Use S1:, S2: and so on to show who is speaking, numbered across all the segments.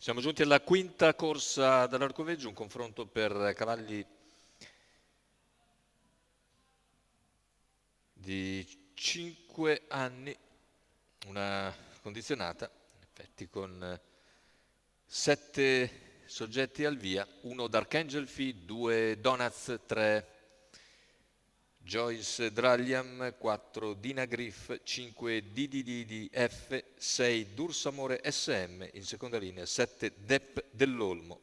S1: Siamo giunti alla quinta corsa dall'Arcoveggio, un confronto per cavalli di 5 anni, una condizionata, in effetti con 7 soggetti al via, 1 Dark Angel Fee, 2 Donuts, 3 Joyce Draliam, 4 Dina Griff, 5 DDDF, 6 Dursamore SM, in seconda linea 7 Depp dell'Olmo.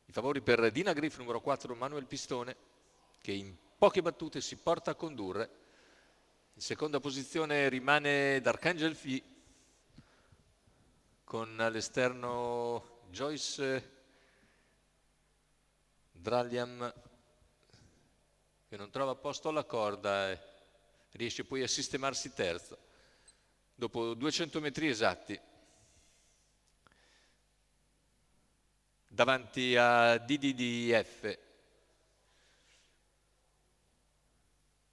S1: I favori per Dina Griff, numero 4 Manuel Pistone, che in poche battute si porta a condurre. In seconda posizione rimane Dark Angel Fee, con all'esterno Joyce Draliam, che non trova posto alla corda e riesce poi a sistemarsi terzo dopo 200 metri esatti davanti a DDDF.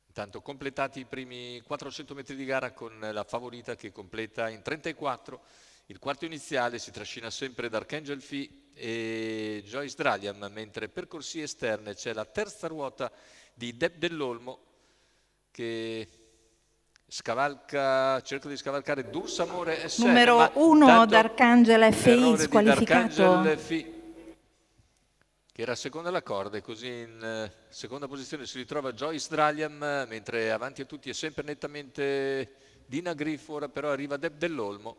S1: Intanto completati i primi 400 metri di gara con la favorita che completa in 34. Il quarto iniziale si trascina sempre Dark Angel Fee e Joyce Draliam, mentre per corsie esterne c'è la terza ruota di Depp dell'Olmo che cerca di scavalcare Dursamore SM.
S2: Numero 1 Dark Angel FI squalificato.
S1: Dark Angel Fee, che era seconda alla corda, e così in seconda posizione si ritrova Joyce Draliam, mentre avanti a tutti è sempre nettamente Dina Griff. Ora però arriva Depp dell'Olmo,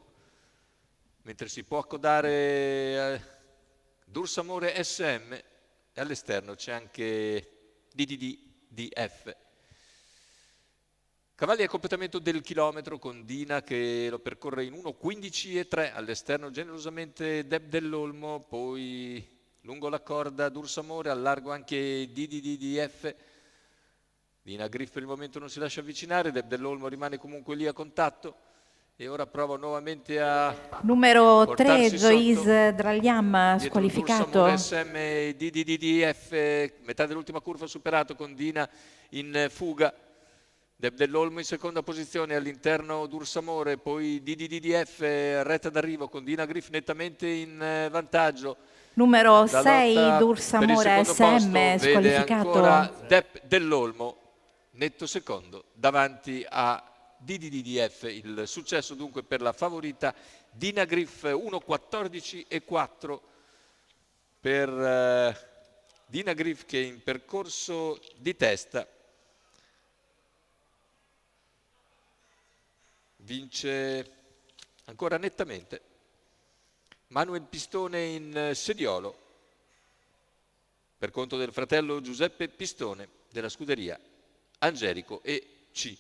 S1: mentre si può accodare Dursamore SM e all'esterno c'è anche DDDF. Cavalli a completamento del chilometro, con Dina che lo percorre in 1:15,3, all'esterno generosamente Depp dell'Olmo, poi lungo la corda Dursamore, al largo anche DDDF. Dina Griff per il momento non si lascia avvicinare, Depp dell'Olmo rimane comunque lì a contatto e ora prova nuovamente a
S2: numero 3
S1: portarsi
S2: Joyce Draliam squalificato.
S1: Dursamore SM, DDDF, metà dell'ultima curva superato con Dina in fuga. Depp dell'Olmo in seconda posizione, all'interno Dursamore, poi DDDF retta d'arrivo con Dina Griff nettamente in vantaggio.
S2: Numero 6 Dursamore SM
S1: vede
S2: squalificato.
S1: ancora Depp dell'Olmo netto secondo davanti a DDDF. Il successo dunque per la favorita Dina Griff, 1:14,4 per Dina Griff, che in percorso di testa vince ancora nettamente. Manuel Pistone in sediolo per conto del fratello Giuseppe Pistone della scuderia Angelico e C.